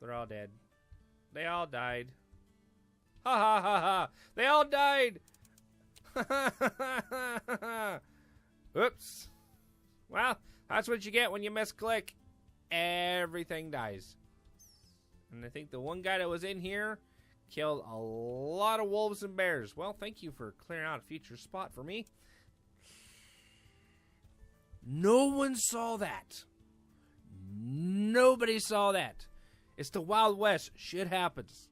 They're all dead. They all died. Ha ha ha ha! They all died! Oops. Well, that's what you get when you misclick. Everything dies. And I think the one guy that was in here killed a lot of wolves and bears. Well, thank you for clearing out a future spot for me. No one saw that. Nobody saw that. It's the Wild West. Shit happens.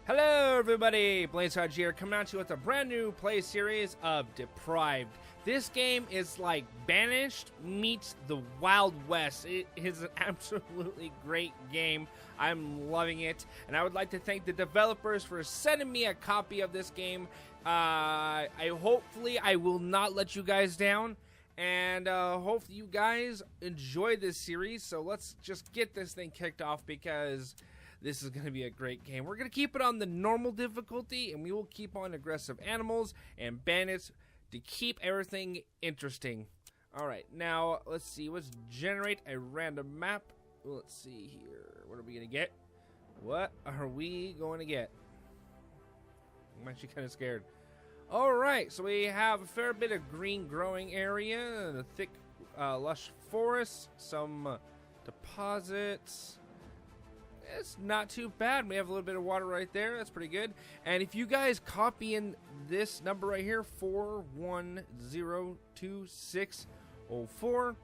Hello, everybody. Sarge here, coming at you with a brand new play series of Depraved. This game is like Banished meets the Wild West. It is an absolutely great game. I'm loving it, and I would like to thank the developers for sending me a copy of this game. Hopefully I will not let you guys down, and hopefully you guys enjoy this series. So let's just get this thing kicked off, because this is going to be a great game. We're going to keep it on the normal difficulty, and we will keep on aggressive animals and bandits to keep everything interesting. Alright, now let's see. Let's generate a random map. Let's see here. What are we going to get? What are we going to get? I'm actually kind of scared. Alright, so we have a fair bit of green growing area, and a thick, lush forest, some deposits. It's not too bad. We have a little bit of water right there. That's pretty good. And if you guys copy in this number right here, 4102604,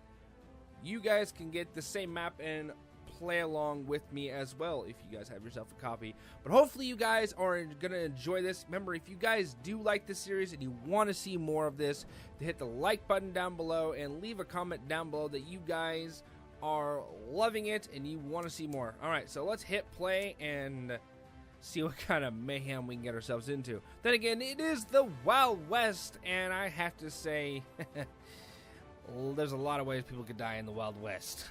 you guys can get the same map and play along with me as well if you guys have yourself a copy. But hopefully you guys are going to enjoy this. Remember, if you guys do like this series and you want to see more of this, to hit the like button down below and leave a comment down below that you guys are loving it and you want to see more. Alright, so let's hit play and see what kind of mayhem we can get ourselves into. Then again, it is the Wild West, and I have to say, there's a lot of ways people could die in the Wild West.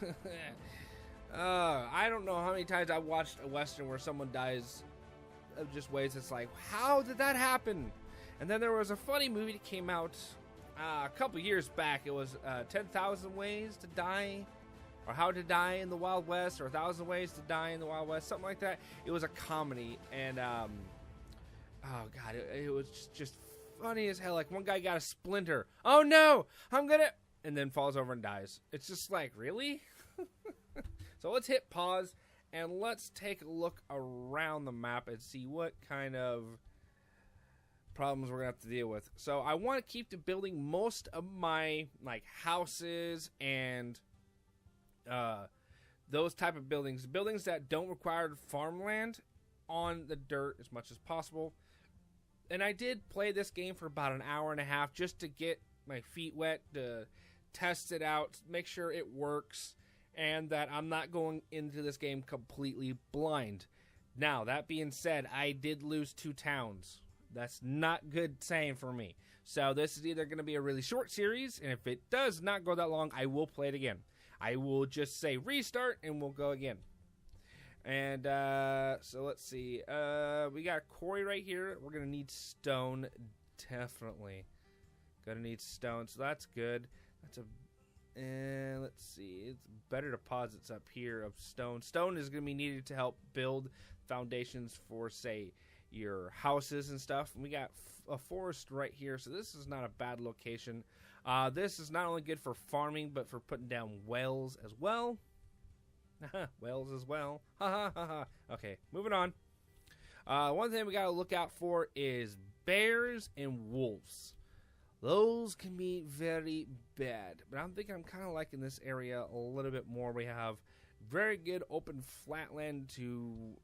I don't know how many times I've watched a Western where someone dies of just ways it's like, how did that happen? And then there was a funny movie that came out a couple years back. It was 10,000 Ways to Die, or How to Die in the Wild West, or 1,000 Ways to Die in the Wild West, something like that. It was a comedy, and oh god, it was just funny as hell. Like, one guy got a splinter. Oh no, and then falls over and dies. It's just like, really? So let's hit pause and let's take a look around the map and see what kind of problems we're gonna have to deal with. So I want to keep building most of my like houses and those type of buildings that don't require farmland, on the dirt as much as possible. And I did play this game for about an hour and a half just to get my feet wet, to test it out, make sure it works, and that I'm not going into this game completely blind. Now, that being said, I did lose 2 towns. That's not good saying for me. So this is either going to be a really short series, and if it does not go that long, I will play it again. I will just say restart, and we'll go again. And so let's see. We got a quarry right here. We're going to need stone, definitely. Going to need stone, so that's good. That's a... And let's see, it's better deposits up here of stone. Stone is going to be needed to help build foundations for, say, your houses and stuff. And we got a forest right here, so this is not a bad location. This is not only good for farming, but for putting down wells as well. Wells as well. Okay, moving on. One thing we got to look out for is bears and wolves. Those can be very bad, but I'm thinking I'm kind of liking this area a little bit more. We have very good open flatland to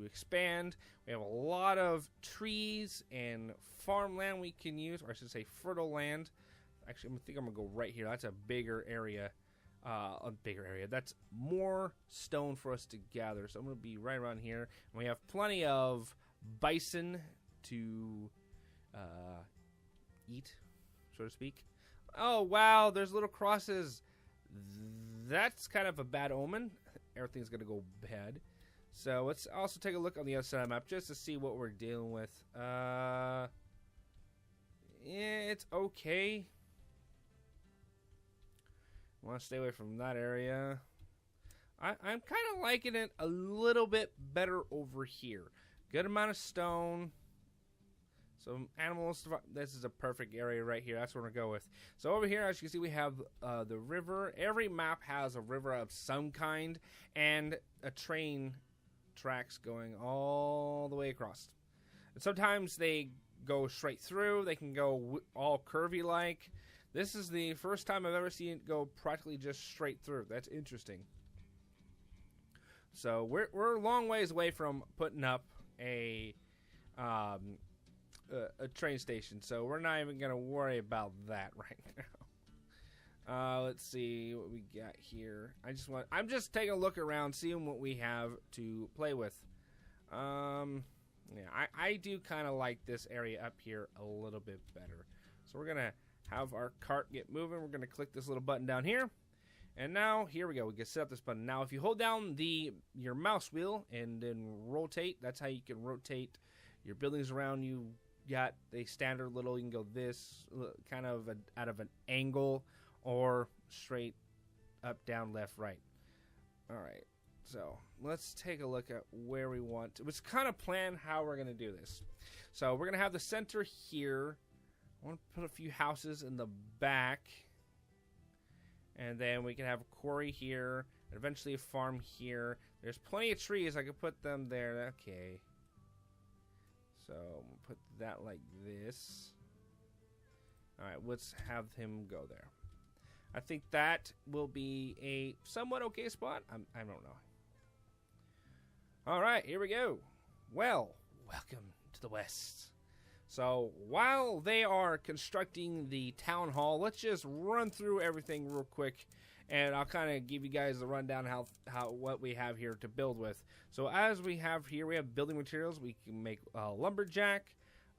expand. We have a lot of trees and farmland we can use, or I should say fertile land. Actually, I think I'm going to go right here. That's a bigger area. That's more stone for us to gather. So I'm going to be right around here. And we have plenty of bison to eat, so to speak. Oh, wow, there's little crosses. That's kind of a bad omen. Everything's going to go bad. So let's also take a look on the other side of the map just to see what we're dealing with. Yeah, it's okay. I want to stay away from that area. I'm kind of liking it a little bit better over here. Good amount of stone. Some animals. This is a perfect area right here. That's what we're going to go with. So over here, as you can see, we have the river. Every map has a river of some kind and a train tracks going all the way across. And sometimes they go straight through. They can go all curvy like. This is the first time I've ever seen it go practically just straight through. That's interesting. So we're a long ways away from putting up a train station, so we're not even gonna worry about that right now. Let's see what we got here. I'm just taking a look around, seeing what we have to play with. Yeah, I do kind of like this area up here a little bit better. So we're gonna have our cart get moving. We're gonna click this little button down here. And now, here we go. We can set up this button. Now, if you hold down your mouse wheel and then rotate, that's how you can rotate your buildings around. You got a standard little, you can go this, kind of out of an angle, or straight up, down, left, right. All right. So, let's take a look at where we want to. Let's kind of plan how we're going to do this. So, we're going to have the center here. I want to put a few houses in the back. And then we can have a quarry here, and eventually a farm here. There's plenty of trees. I could put them there. Okay. So, we'll put that like this. Alright, let's have him go there. I think that will be a somewhat okay spot. I don't know. Alright, here we go. Well, welcome to the West. So, while they are constructing the town hall, let's just run through everything real quick, and I'll kind of give you guys the rundown how what we have here to build with. So, as we have here, we have building materials. We can make a lumberjack,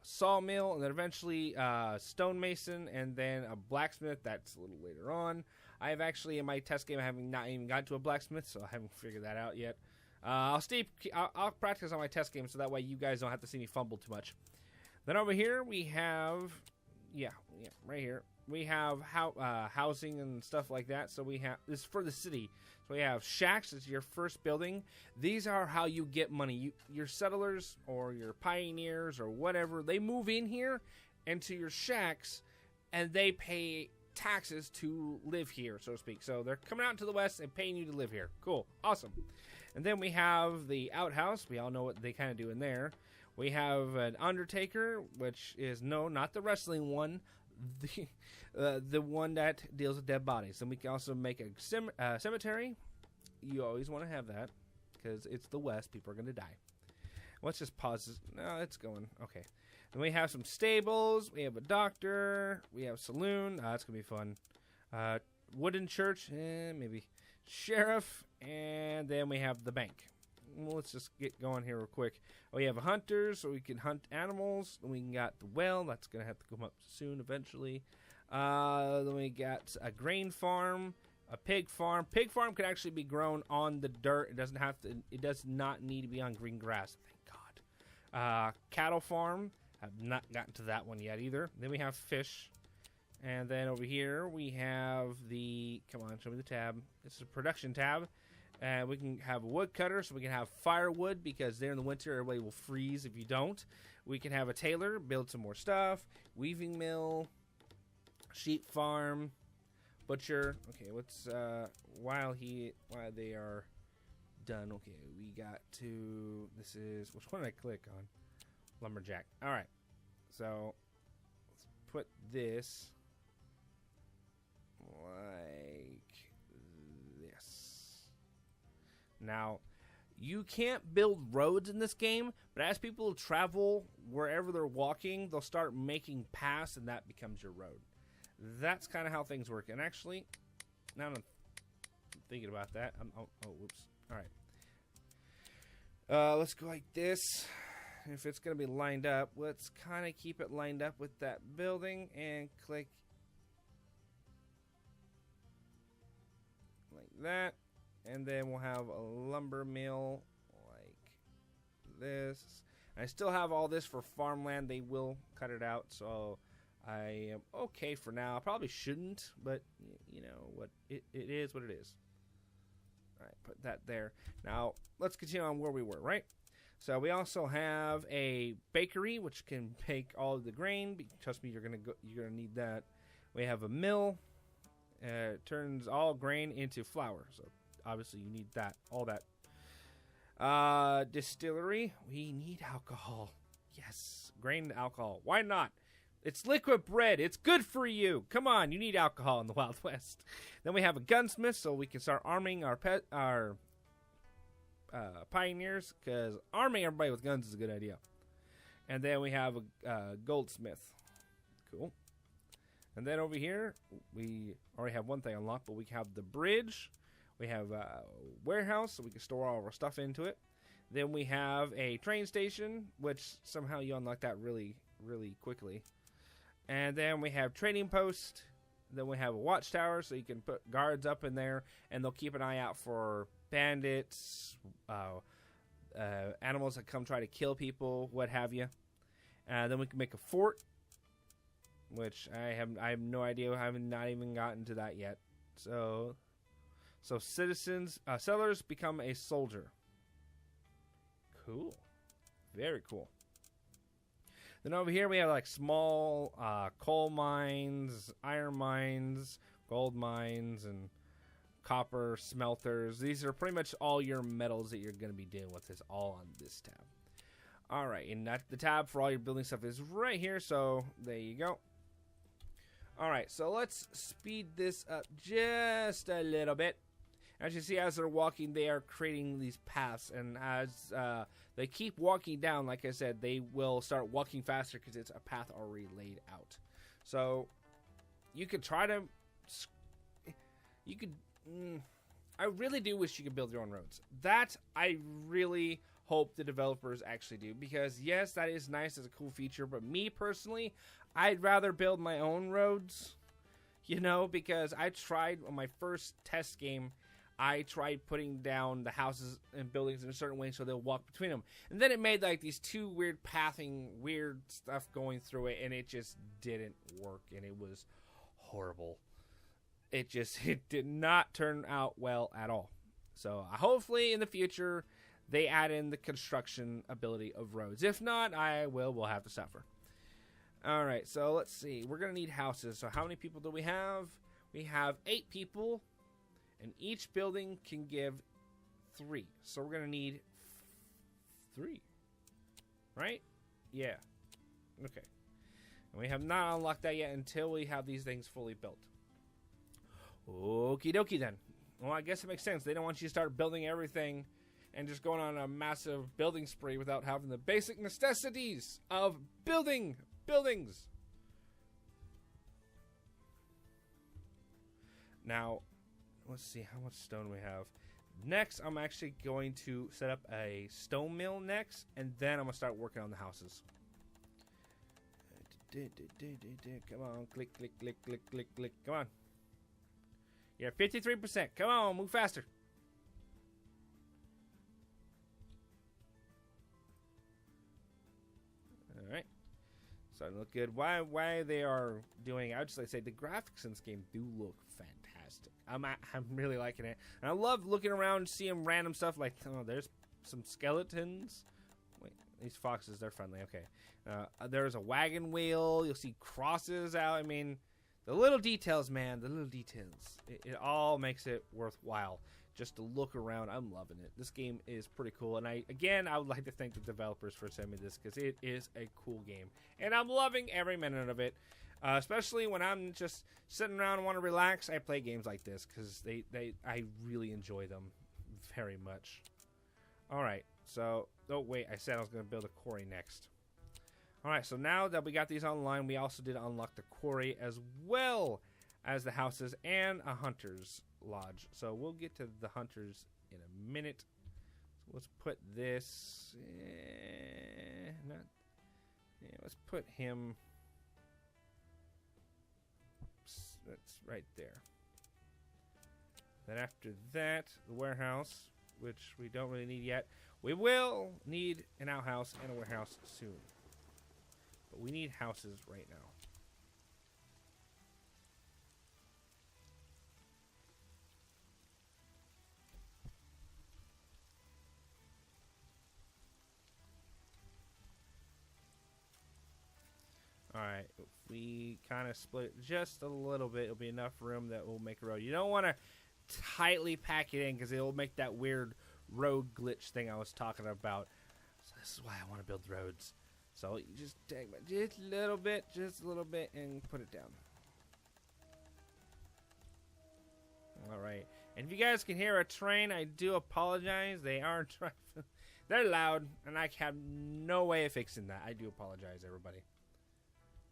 a sawmill, and then eventually stonemason, and then a blacksmith. That's a little later on. I have actually, in my test game, I haven't not even gotten to a blacksmith, so I haven't figured that out yet. I'll practice on my test game, so that way you guys don't have to see me fumble too much. Then over here we have, right here we have housing and stuff like that. So we have this for the city. So we have shacks. It's your first building. These are how you get money. Your settlers or your pioneers or whatever, they move in here into your shacks, and they pay taxes to live here, so to speak. So they're coming out to the West and paying you to live here. Cool, awesome. And then we have the outhouse. We all know what they kind of do in there. We have an undertaker, which is, no, not the wrestling one, the one that deals with dead bodies. And we can also make a cemetery. You always want to have that, because it's the West. People are going to die. Let's just pause this. No, it's going. Okay. Then we have some stables. We have a doctor. We have a saloon. That's going to be fun. Wooden church. Maybe. Sheriff. And then we have the bank. Well, let's just get going here real quick. We have a hunter, so we can hunt animals. Then we got the well. That's going to have to come up soon eventually. Then we got a grain farm, a pig farm. Pig farm can actually be grown on the dirt. It does not need to be on green grass. Thank God. Cattle farm. I've not gotten to that one yet either. Then we have fish. And then over here we have come on, show me the tab. This is a production tab. And we can have a woodcutter, so we can have firewood, because there in the winter, everybody will freeze if you don't. We can have a tailor, build some more stuff. Weaving mill, sheep farm, butcher. Okay, while they are done, okay, we got to, which one did I click on? Lumberjack. All right, so let's put this like this. Now, you can't build roads in this game, but as people travel wherever they're walking, they'll start making paths, and that becomes your road. That's kind of how things work. And actually, now I'm thinking about that. Whoops. All right. Let's go like this. If it's going to be lined up, let's kind of keep it lined up with that building and click like that. And then we'll have a lumber mill like this. I still have all this for farmland. They will cut it out, so I am okay for now. I probably shouldn't, but you know what? It is what it is. All right, put that there. Now, let's continue on where we were, right? So we also have a bakery, which can bake all of the grain. Trust me, you're gonna need that. We have a mill. It turns all grain into flour. So obviously you need that, all that. Distillery. We need alcohol. Yes, grain alcohol. Why not? It's liquid bread. It's good for you. Come on, you need alcohol in the Wild West. Then we have a gunsmith, so we can start arming our pioneers, because arming everybody with guns is a good idea. And then we have a goldsmith. Cool. And then over here, we already have one thing unlocked, but we have the bridge. We have a warehouse, so we can store all of our stuff into it. Then we have a train station, which somehow you unlock that really, really quickly. And then we have trading post. Then we have a watchtower, so you can put guards up in there, and they'll keep an eye out for bandits, animals that come try to kill people, what have you. Then we can make a fort, which I have no idea. I have not even gotten to that yet. So settlers become a soldier. Cool, very cool. Then over here we have like small coal mines, iron mines, gold mines, and copper smelters. These are pretty much all your metals that you're going to be dealing with is all on this tab. All right, and the tab for all your building stuff is right here, so there you go. All right, so let's speed this up just a little bit. As you see, as they're walking, they are creating these paths, and as they keep walking down, like I said, they will start walking faster because it's a path already laid out. So you could try to, I really do wish you could build your own roads. That I really hope the developers actually do, because yes, that is nice as a cool feature, but me personally, I'd rather build my own roads, you know, because I tried on my first test game. I tried putting down the houses and buildings in a certain way so they'll walk between them. And then it made like these two weird weird stuff going through it, and it just didn't work, and it was horrible. It did not turn out well at all. So hopefully in the future they add in the construction ability of roads. If not, we'll have to suffer. All right, so let's see. We're going to need houses. So how many people do we have? We have 8 people. And each building can give 3. So we're going to need 3. Right? Yeah. Okay. And we have not unlocked that yet until we have these things fully built. Okie dokie then. Well, I guess it makes sense. They don't want you to start building everything and just going on a massive building spree without having the basic necessities of building buildings. Now, let's see how much stone we have. Next, I'm actually going to set up a stone mill next, and then I'm going to start working on the houses. Come on, click, click, click, click, click, click. Come on. You're at 53%. Come on, move faster. All right. Starting to look good. Why they are doing, I would just like to say the graphics in this game do look fantastic. I'm really liking it. And I love looking around and seeing random stuff like, oh, there's some skeletons. Wait, these foxes, they're friendly. Okay. There's a wagon wheel. You'll see crosses out. I mean, the little details, man, the little details. It all makes it worthwhile just to look around. I'm loving it. This game is pretty cool. And I would like to thank the developers for sending me this because it is a cool game. And I'm loving every minute of it. Especially when I'm just sitting around and want to relax, I play games like this because I really enjoy them very much. All right, so, oh wait, I said I was going to build a quarry next. All right, so now that we got these online, we also did unlock the quarry as well as the houses and a hunter's lodge. So we'll get to the hunters in a minute. So let's put this, let's put him. That's right there. Then after that, the warehouse, which we don't really need yet. We will need an outhouse and a warehouse soon. But we need houses right now. Alright, if we kind of split it just a little bit, it'll be enough room that we'll make a road. You don't want to tightly pack it in because it'll make that weird road glitch thing I was talking about. So this is why I want to build roads. So you just take just a little bit, and put it down. Alright, and if you guys can hear a train, I do apologize. They are they're loud, and I have no way of fixing that. I do apologize, everybody.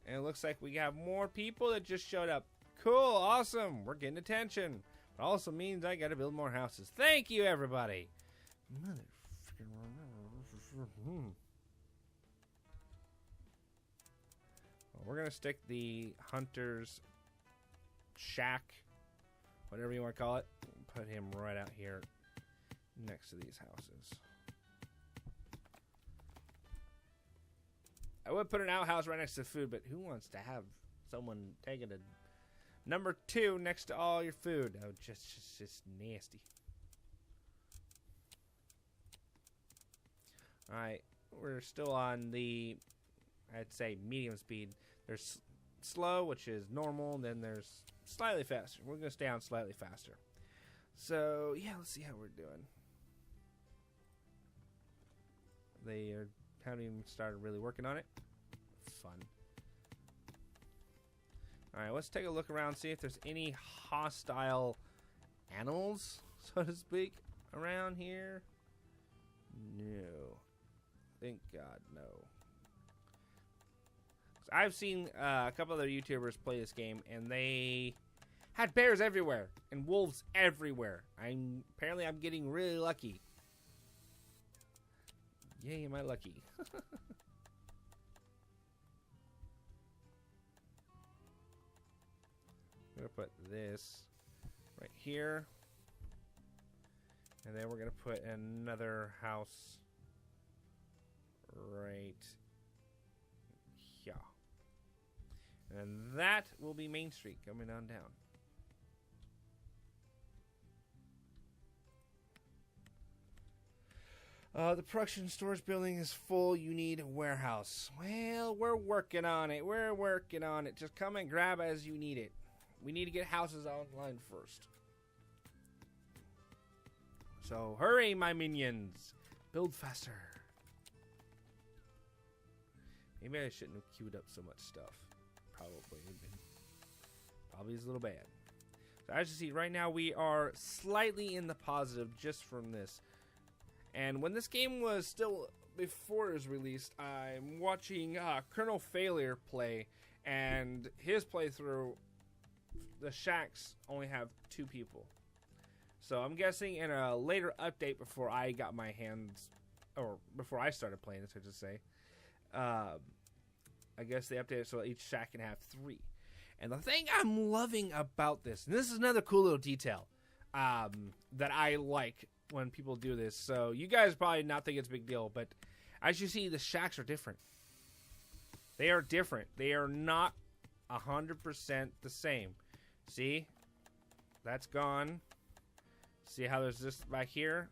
And it looks like we have more people that just showed up. Cool, awesome, we're getting attention. It also means I gotta build more houses. Thank you, everybody. Well, we're gonna stick the hunter's shack, whatever you want to call it. Put him right out here next to these houses. I would put an outhouse right next to food, but who wants to have someone taking a number 2 next to all your food? Oh, just nasty. Alright, we're still on the, I'd say, medium speed. There's slow, which is normal, and then there's slightly faster. We're going to stay on slightly faster. So, yeah, let's see how we're doing. They haven't even started really working on it. Fun. Alright, let's take a look around, see if there's any hostile animals, so to speak, around here. No. Thank God, no. I've seen a couple other YouTubers play this game, and they had bears everywhere and wolves everywhere. Apparently I'm getting really lucky. Yay, am I lucky? I'm gonna put this right here, and then we're gonna put another house right here, and that will be Main Street coming on down. The production storage building is full. You need a warehouse. Well, we're working on it. We're working on it. Just come and grab as you need it. We need to get houses online first. So hurry, my minions. Build faster. Maybe I shouldn't have queued up so much stuff. Probably is a little bad. So as you see, right now we are slightly in the positive just from this. And when this game was still, before it was released, I'm watching Colonel Failure play, and his playthrough, the shacks only have 2 people. So I'm guessing in a later update before I got my hands, or before I started playing this, I should say, I guess they updated so each shack can have 3. And the thing I'm loving about this, and this is another cool little detail that I like when people do this. So you guys probably not think it's a big deal, but as you see, the shacks are different. They are different. They are not 100% the same. See? That's gone. See how there's this back here?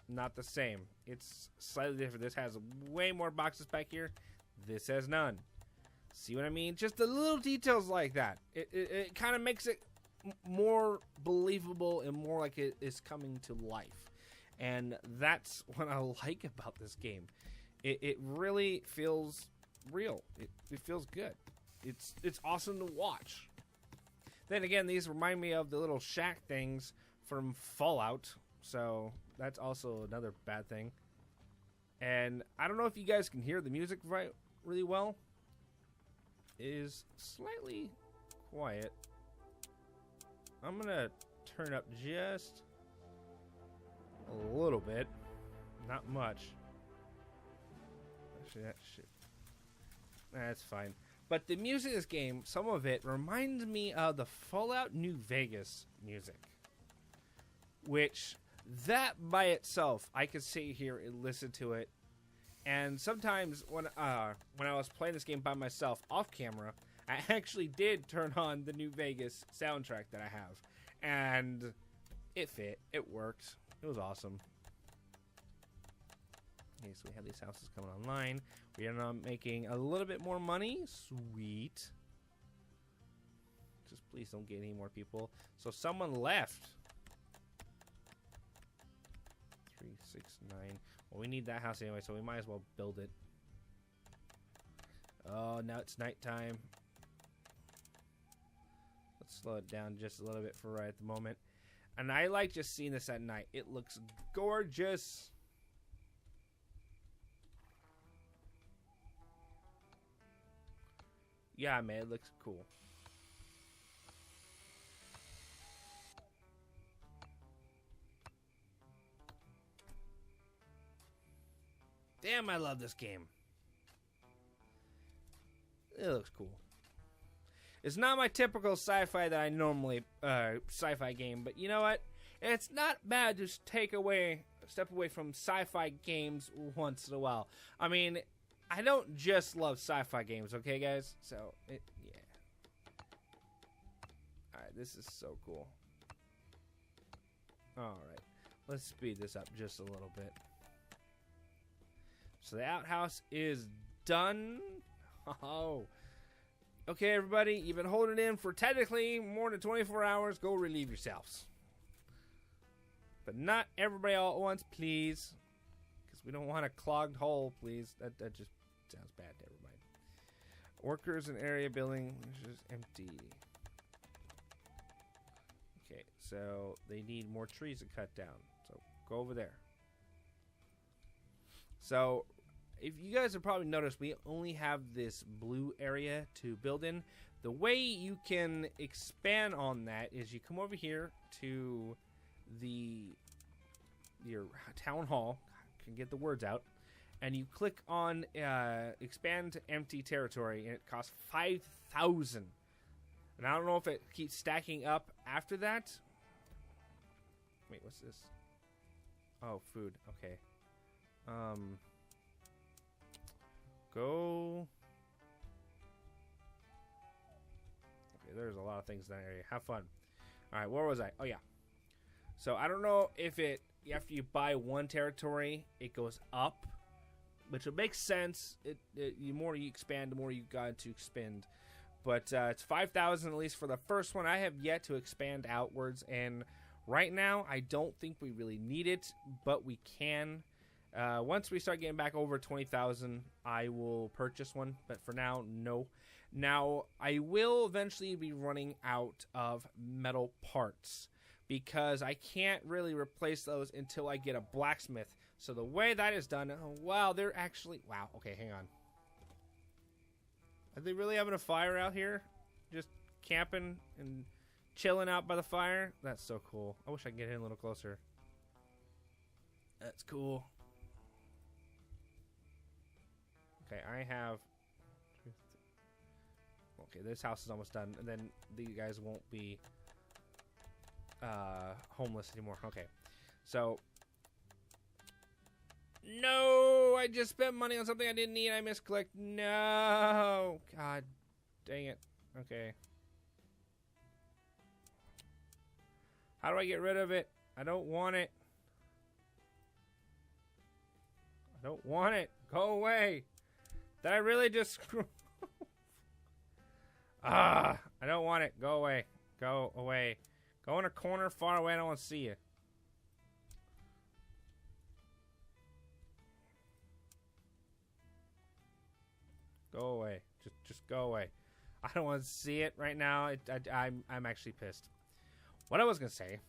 Not the same. It's slightly different. This has way more boxes back here. This has none. See what I mean? Just the little details like that. It kind of makes it more believable and more like it is coming to life. And that's what I like about this game. It really feels real. It feels good. It's awesome to watch. Then again, these remind me of the little shack things from Fallout. So that's also another bad thing. And I don't know if you guys can hear the music really well. It is slightly quiet. I'm going to turn up just a little bit. Not much. Actually, that's fine. But the music in this game, some of it reminds me of the Fallout New Vegas music. Which, that by itself, I could sit here and listen to it. And sometimes when I was playing this game by myself off camera, I actually did turn on the New Vegas soundtrack that I have. And it fit. It worked. It was awesome. Okay, so we have these houses coming online. We are making a little bit more money. Sweet. Just please don't get any more people. So someone left. 3, 6, 9. Well, we need that house anyway, so we might as well build it. Oh, now it's nighttime. Let's slow it down just a little bit for right at the moment. And I like just seeing this at night. It looks gorgeous. Yeah, man, it looks cool. Damn, I love this game. It looks cool. It's not my typical sci-fi that I normally sci-fi game, but you know what? It's not bad to step away from sci-fi games once in a while. I mean, I don't just love sci-fi games, okay, guys? So, yeah. Alright, this is so cool. Alright, let's speed this up just a little bit. So the outhouse is done. Oh. Okay, everybody, you've been holding it in for technically more than 24 hours. Go relieve yourselves. But not everybody all at once, please. Because we don't want a clogged hole, please. That just sounds bad. Never mind. Workers in area building is empty. Okay, so they need more trees to cut down. So go over there. So if you guys have probably noticed, we only have this blue area to build in. The way you can expand on that is you come over here to your town hall. I can get the words out. And you click on expand empty territory, and it costs 5,000. And I don't know if it keeps stacking up after that. Wait, what's this? Oh, food. Okay. Go. Okay, there's a lot of things in that area. Have fun. All right, where was I? Oh, yeah. So I don't know if after you buy one territory, it goes up, which would make sense. The more you expand, the more you got to expend. But it's 5,000 at least for the first one. I have yet to expand outwards, and right now I don't think we really need it, but we can. Once we start getting back over 20,000, I will purchase one, but for now, no. Now, I will eventually be running out of metal parts because I can't really replace those until I get a blacksmith. So the way that is done, oh, wow, they're actually, wow, okay, hang on. Are they really having a fire out here? Just camping and chilling out by the fire? That's so cool. I wish I could get in a little closer. That's cool. Okay, I have... Okay, this house is almost done, and then these guys won't be homeless anymore. Okay, so... No! I just spent money on something I didn't need. I misclicked. No! God dang it. Okay. How do I get rid of it? I don't want it. I don't want it. Go away. Did I really just screw... I don't want it. Go away. Go away. Go in a corner far away. I don't want to see you. Go away. Just go away. I don't want to see it right now. I'm actually pissed. What I was going to say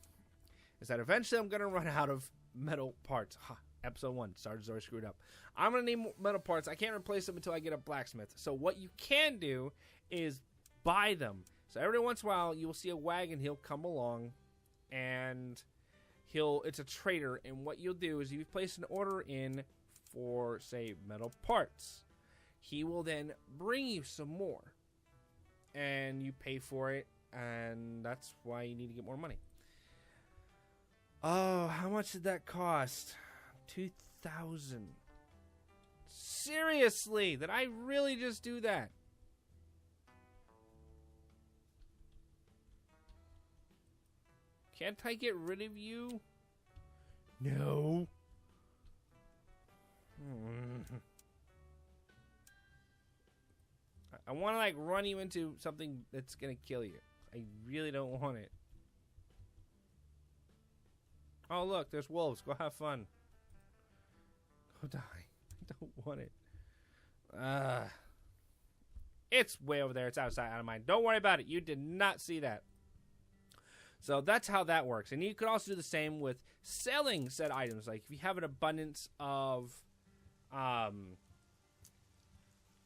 is that eventually I'm going to run out of metal parts. Episode 1. Sarge's already screwed up. I'm going to need metal parts. I can't replace them until I get a blacksmith. So what you can do is buy them. So every once in a while, you will see a wagon. He'll come along, and it's a trader. And what you'll do is you place an order in for, say, metal parts. He will then bring you some more, and you pay for it, and that's why you need to get more money. Oh, how much did that cost? 2,000. Seriously, did I really just do that? Can't I get rid of you? No. want to, like, run you into something that's going to kill you. I really don't want it. Oh, look, there's wolves. Go have fun. Go die. I don't want it. It's way over there. It's outside, out of mind. Don't worry about it. You did not see that. So that's how that works. And you could also do the same with selling said items. Like if you have an abundance of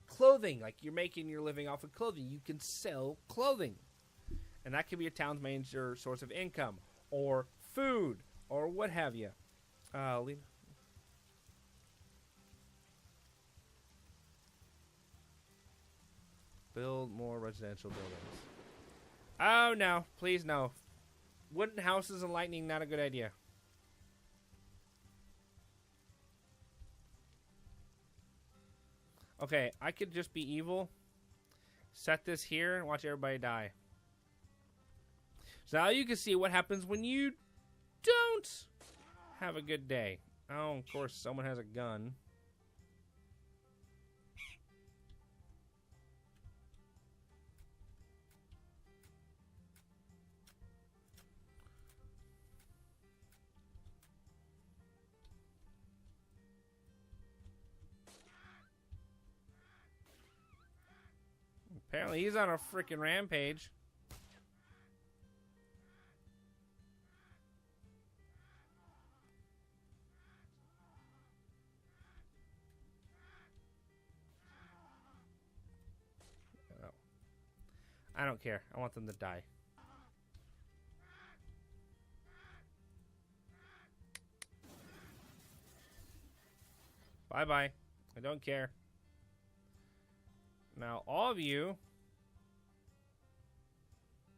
clothing, like you're making your living off of clothing, you can sell clothing. And that could be a town's major source of income or food or what have you. Build more residential buildings. Oh, no. Please, no. Wooden houses and lightning, not a good idea. Okay, I could just be evil. Set this here and watch everybody die. So now you can see what happens when you don't have a good day. Oh, of course, someone has a gun. Apparently he's on a freaking rampage. Oh. I don't care. I want them to die. Bye-bye. I don't care. Now, all of you...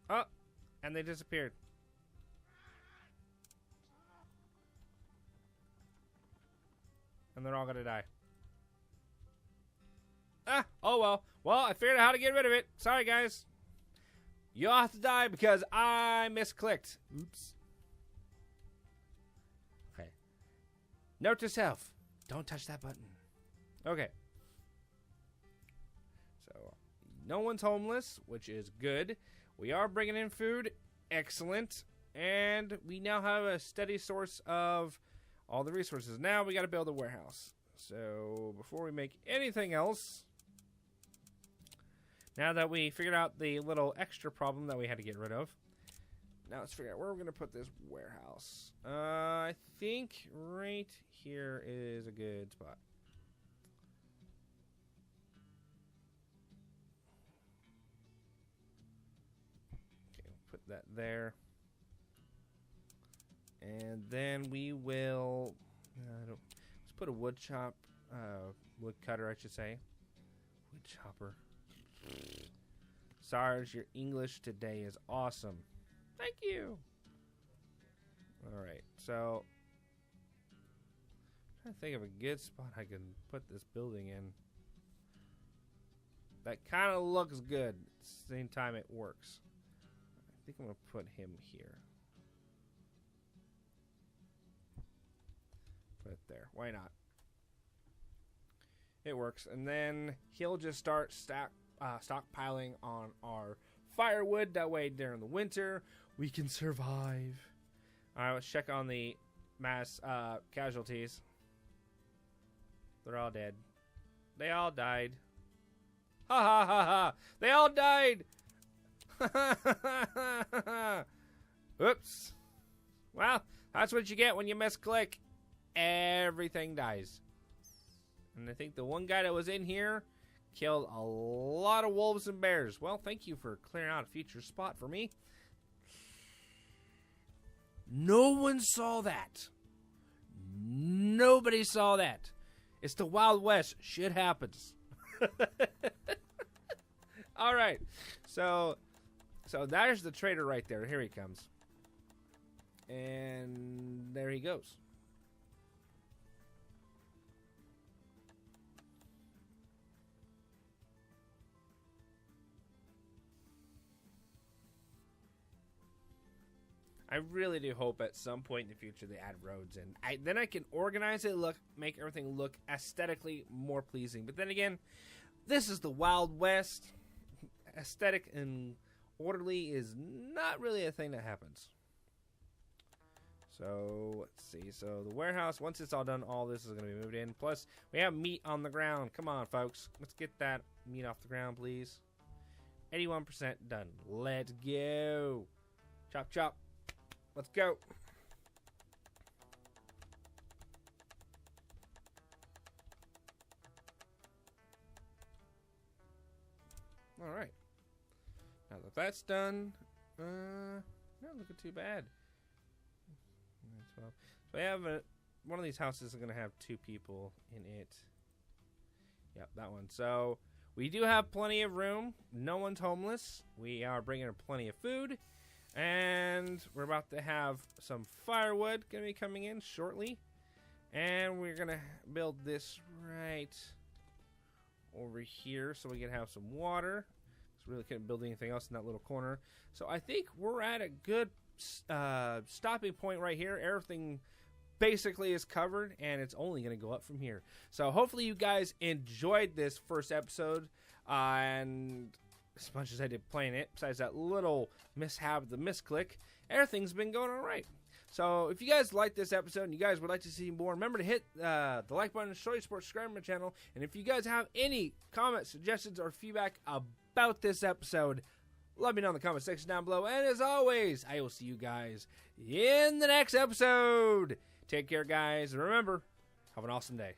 Oh! And they disappeared. And they're all gonna die. Ah! Oh well. Well, I figured out how to get rid of it. Sorry, guys. You'll have to die because I misclicked. Oops. Okay. Note to self. Don't touch that button. Okay. No one's homeless, which is good. We are bringing in food. Excellent. And we now have a steady source of all the resources. Now we got to build a warehouse. So before we make anything else, now that we figured out the little extra problem that we had to get rid of, now let's figure out where we're going to put this warehouse. I think right here is a good spot. That there, and then we will let's put a wood cutter, I should say. Wood chopper. Sarge, your English today is awesome. Thank you. All right, so I'm trying to think of a good spot I can put this building in that kind of looks good at the same time it works. I think I'm going to put him here. Put it there. Why not? It works. And then he'll just start stockpiling on our firewood. That way during the winter, we can survive. Alright, let's check on the mass casualties. They're all dead. They all died. Ha ha ha ha! They all died! Oops. Well, that's what you get when you misclick. Everything dies. And I think the one guy that was in here killed a lot of wolves and bears. Well, thank you for clearing out a future spot for me. No one saw that. Nobody saw that. It's the Wild West. Shit happens. All right. So there's the trader right there. Here he comes. And there he goes. I really do hope at some point in the future they add roads in. Then I can organize it, make everything look aesthetically more pleasing. But then again, this is the Wild West. aesthetic and orderly is not really a thing that happens. So, let's see. So, the warehouse, once it's all done, all this is going to be moved in. Plus, we have meat on the ground. Come on, folks. Let's get that meat off the ground, please. 81% done. Let's go. Chop, chop. Let's go. All right. Now that that's done, not looking too bad. 12. So I have one of these houses is going to have 2 people in it. Yep, that one. So we do have plenty of room. No one's homeless. We are bringing in plenty of food. And we're about to have some firewood going to be coming in shortly. And we're going to build this right over here so we can have some water. So really couldn't build anything else in that little corner. So I think we're at a good stopping point right here. Everything basically is covered, and it's only going to go up from here. So hopefully you guys enjoyed this first episode, and as much as I did playing it, besides that little mishap, the misclick, everything's been going all right. So if you guys like this episode and you guys would like to see more, remember to hit the like button, show your support, subscribe to my channel, and if you guys have any comments, suggestions, or feedback about this episode, let me know in the comment section down below. And as always, I will see you guys in the next episode. Take care, guys. And remember, have an awesome day.